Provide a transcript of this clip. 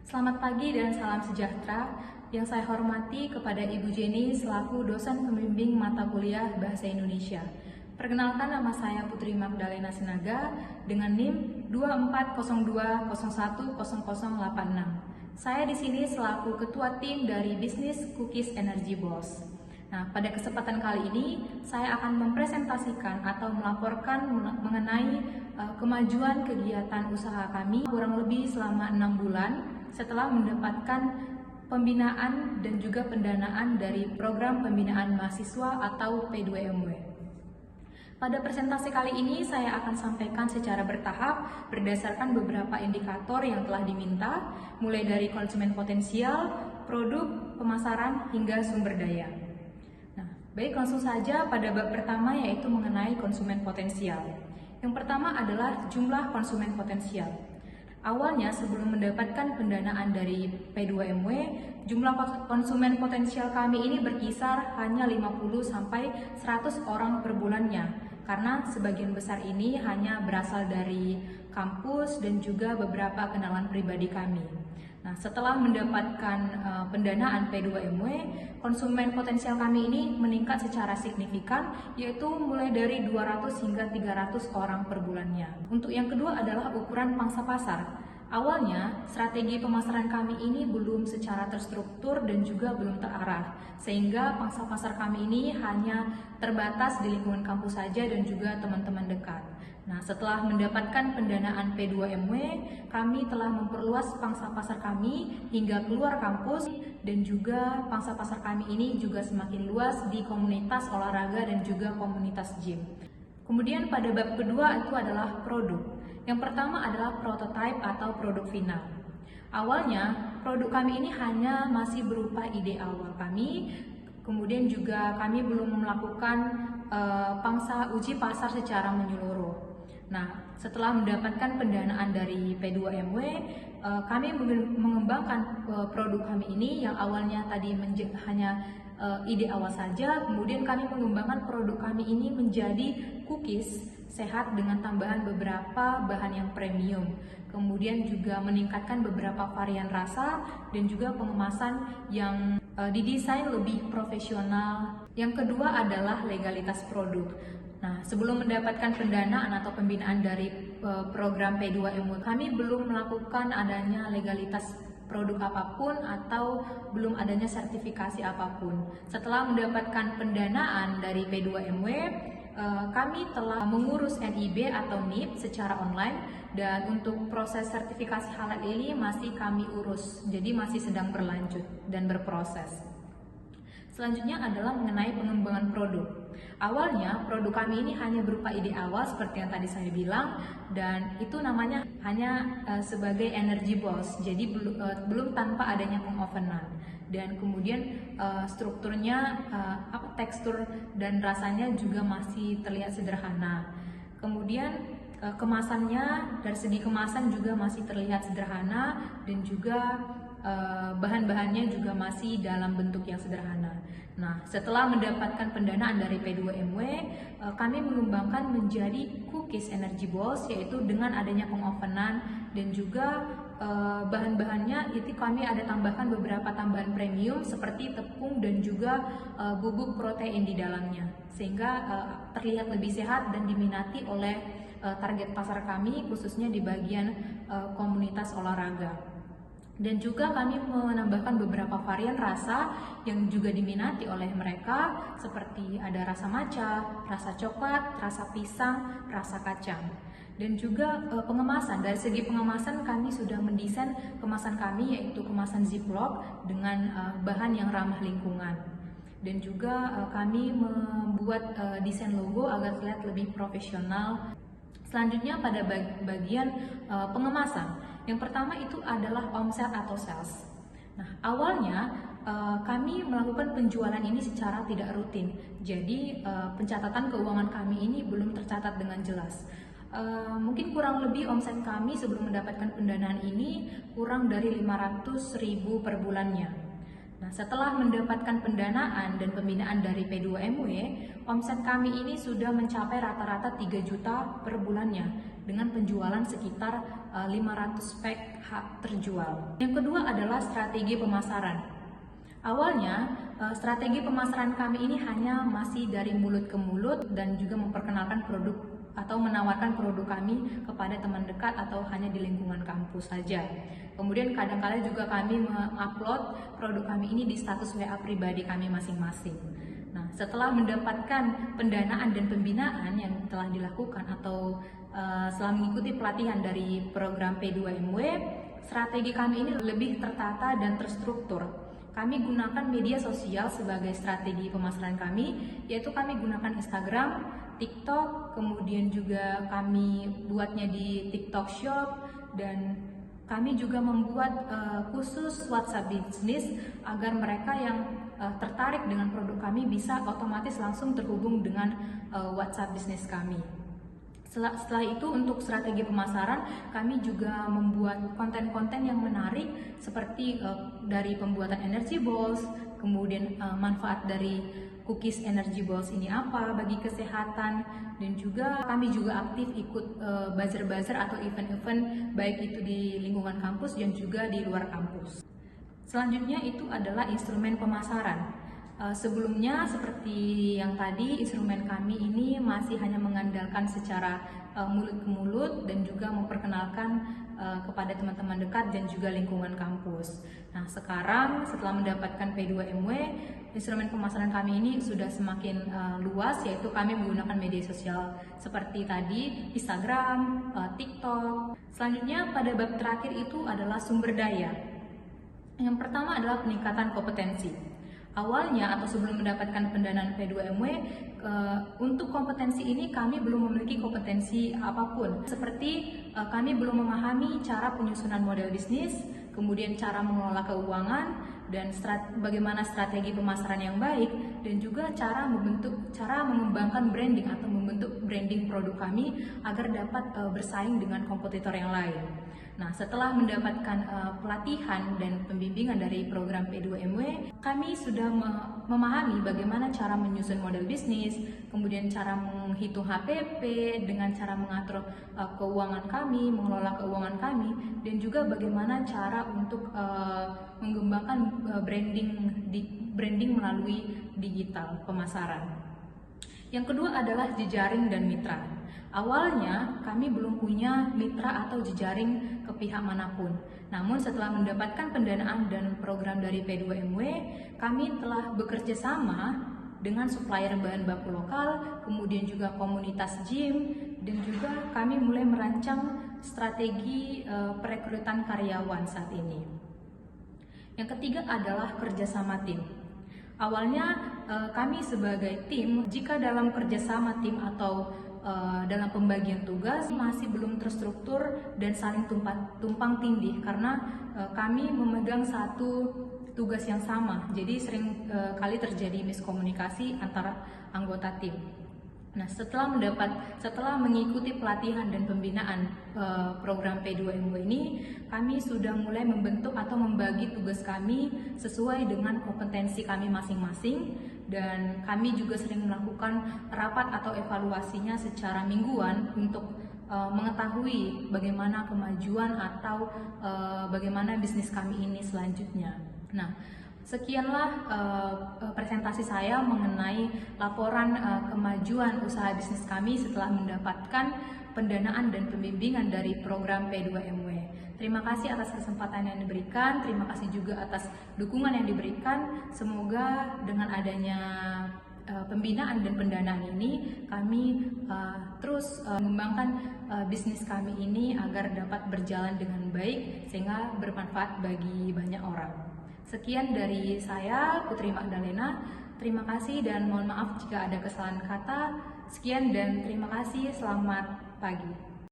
Selamat pagi dan salam sejahtera. Yang saya hormati kepada Ibu Jenny selaku dosen pembimbing mata kuliah Bahasa Indonesia. Perkenalkan, nama saya Putri Magdalena Sinaga dengan NIM 2402010086. Saya di sini selaku ketua tim dari bisnis Cookies Energy Boss. Nah, pada kesempatan kali ini saya akan mempresentasikan atau melaporkan mengenai kemajuan kegiatan usaha kami kurang lebih selama 6 bulan setelah mendapatkan pembinaan dan juga pendanaan dari program pembinaan mahasiswa atau P2MW. Pada presentasi kali ini saya akan sampaikan secara bertahap berdasarkan beberapa indikator yang telah diminta, mulai dari konsumen potensial, produk, pemasaran, hingga sumber daya. Nah, baik, langsung saja pada bab pertama, yaitu mengenai konsumen potensial. Yang pertama adalah jumlah konsumen potensial. Awalnya sebelum mendapatkan pendanaan dari P2MW, jumlah konsumen potensial kami ini berkisar hanya 50 sampai 100 orang per bulannya, karena sebagian besar ini hanya berasal dari kampus dan juga beberapa kenalan pribadi kami. Nah, setelah mendapatkan pendanaan P2MW, konsumen potensial kami ini meningkat secara signifikan, yaitu mulai dari 200 hingga 300 orang per bulannya. Untuk yang kedua adalah ukuran pangsa pasar. Awalnya, strategi pemasaran kami ini belum secara terstruktur dan juga belum terarah, sehingga pangsa pasar kami ini hanya terbatas di lingkungan kampus saja dan juga teman-teman dekat. Nah, setelah mendapatkan pendanaan P2MW, kami telah memperluas pangsa pasar kami hingga keluar kampus, dan juga pangsa pasar kami ini juga semakin luas di komunitas olahraga dan juga komunitas gym. Kemudian pada bab kedua itu adalah produk. Yang pertama adalah prototype atau produk final. Awalnya, produk kami ini hanya masih berupa ide awal kami, kemudian juga kami belum melakukan pangsa uji pasar secara menyeluruh. Nah, setelah mendapatkan pendanaan dari P2MW, kami mengembangkan produk kami ini yang awalnya tadi hanya ide awal saja, kemudian kami mengembangkan produk kami ini menjadi cookies sehat dengan tambahan beberapa bahan yang premium. Kemudian juga meningkatkan beberapa varian rasa dan juga pengemasan yang didesain lebih profesional. Yang kedua adalah legalitas produk. Nah, sebelum mendapatkan pendanaan atau pembinaan dari program P2MW, kami belum melakukan adanya legalitas produk apapun atau belum adanya sertifikasi apapun. Setelah mendapatkan pendanaan dari P2MW, kami telah mengurus NIB atau NIB secara online, dan untuk proses sertifikasi halal ini masih kami urus, jadi masih sedang berlanjut dan berproses. Selanjutnya adalah mengenai pengembangan produk. Awalnya produk kami ini hanya berupa ide awal seperti yang tadi saya bilang, dan itu namanya hanya sebagai energy boss, jadi belum tanpa adanya pengovenan. Dan kemudian strukturnya, tekstur dan rasanya juga masih terlihat sederhana. Kemudian kemasannya, dari segi kemasan juga masih terlihat sederhana, dan juga bahan-bahannya juga masih dalam bentuk yang sederhana. Nah, setelah mendapatkan pendanaan dari P2MW, kami mengembangkan menjadi Cookies Energy Balls, yaitu dengan adanya pengovenan, dan juga bahan-bahannya itu kami ada tambahkan beberapa tambahan premium seperti tepung dan juga bubuk protein di dalamnya, sehingga terlihat lebih sehat dan diminati oleh target pasar kami, khususnya di bagian komunitas olahraga. Dan juga kami menambahkan beberapa varian rasa yang juga diminati oleh mereka, seperti ada rasa matcha, rasa coklat, rasa pisang, rasa kacang. Dan juga pengemasan, dari segi pengemasan kami sudah mendesain kemasan kami, yaitu kemasan ziplock dengan bahan yang ramah lingkungan. Dan juga kami membuat desain logo agar terlihat lebih profesional. Selanjutnya pada bagian pengemasan. Yang pertama itu adalah omset atau sales. Nah, awalnya kami melakukan penjualan ini secara tidak rutin. Jadi pencatatan keuangan kami ini belum tercatat dengan jelas. Mungkin kurang lebih omset kami sebelum mendapatkan pendanaan ini kurang dari 500.000 per bulannya. Nah, setelah mendapatkan pendanaan dan pembinaan dari P2MW, omset kami ini sudah mencapai rata-rata 3 juta per bulannya dengan penjualan sekitar 500 pack hak terjual. Yang kedua adalah strategi pemasaran. Awalnya, strategi pemasaran kami ini hanya masih dari mulut ke mulut dan juga memperkenalkan produk atau menawarkan produk kami kepada teman dekat atau hanya di lingkungan kampus saja. Kemudian kadang-kala juga kami mengupload produk kami ini di status WA pribadi kami masing-masing. Nah, setelah mendapatkan pendanaan dan pembinaan yang telah dilakukan atau setelah mengikuti pelatihan dari program P2MW, strategi kami ini lebih tertata dan terstruktur. Kami gunakan media sosial sebagai strategi pemasaran kami, yaitu kami gunakan Instagram, TikTok, kemudian juga kami buatnya di TikTok Shop, dan kami juga membuat khusus WhatsApp Business agar mereka yang tertarik dengan produk kami bisa otomatis langsung terhubung dengan WhatsApp Business kami. Setelah itu untuk strategi pemasaran, kami juga membuat konten-konten yang menarik seperti dari pembuatan energy balls, kemudian manfaat dari cookies energy balls ini apa bagi kesehatan, dan juga kami juga aktif ikut buzzer-buzzer atau event-event baik itu di lingkungan kampus dan juga di luar kampus. Selanjutnya itu adalah instrumen pemasaran. Sebelumnya seperti yang tadi, instrumen kami ini masih hanya mengandalkan secara mulut ke mulut dan juga memperkenalkan kepada teman-teman dekat dan juga lingkungan kampus. Nah, sekarang setelah mendapatkan P2MW, instrumen pemasaran kami ini sudah semakin luas, yaitu kami menggunakan media sosial seperti tadi Instagram, TikTok. Selanjutnya pada bab terakhir itu adalah sumber daya. Yang pertama adalah peningkatan kompetensi. Awalnya atau sebelum mendapatkan pendanaan P2MW, untuk kompetensi ini kami belum memiliki kompetensi apapun. Seperti kami belum memahami cara penyusunan model bisnis, kemudian cara mengelola keuangan, dan bagaimana strategi pemasaran yang baik, dan juga cara mengembangkan branding atau membentuk branding produk kami agar dapat bersaing dengan kompetitor yang lain. Nah, setelah mendapatkan pelatihan dan pembimbingan dari program P2MW, kami sudah memahami bagaimana cara menyusun model bisnis, kemudian cara menghitung HPP, dengan cara mengatur keuangan kami, mengelola keuangan kami, dan juga bagaimana cara untuk mengembangkan branding melalui digital pemasaran. Yang kedua adalah jejaring dan mitra. Awalnya kami belum punya mitra atau jejaring ke pihak manapun. Namun setelah mendapatkan pendanaan dan program dari P2MW, kami telah bekerja sama dengan supplier bahan baku lokal, kemudian juga komunitas gym, dan juga kami mulai merancang strategi perekrutan karyawan saat ini. Yang ketiga adalah kerjasama tim. Awalnya kami sebagai tim, jika dalam kerjasama tim atau dalam pembagian tugas masih belum terstruktur dan saling tumpang tindih karena kami memegang satu tugas yang sama, jadi sering kali terjadi miskomunikasi antara anggota tim. Nah, setelah mengikuti pelatihan dan pembinaan program P2MW ini, kami sudah mulai membentuk atau membagi tugas kami sesuai dengan kompetensi kami masing-masing, dan kami juga sering melakukan rapat atau evaluasinya secara mingguan untuk mengetahui bagaimana kemajuan atau bagaimana bisnis kami ini selanjutnya. Nah, sekianlah presentasi saya mengenai laporan kemajuan usaha bisnis kami setelah mendapatkan pendanaan dan pembimbingan dari program P2MW. Terima kasih atas kesempatan yang diberikan, terima kasih juga atas dukungan yang diberikan. Semoga dengan adanya pembinaan dan pendanaan ini, kami terus mengembangkan bisnis kami ini agar dapat berjalan dengan baik sehingga bermanfaat bagi banyak orang. Sekian dari saya, Putri Magdalena. Terima kasih dan mohon maaf jika ada kesalahan kata. Sekian dan terima kasih. Selamat pagi.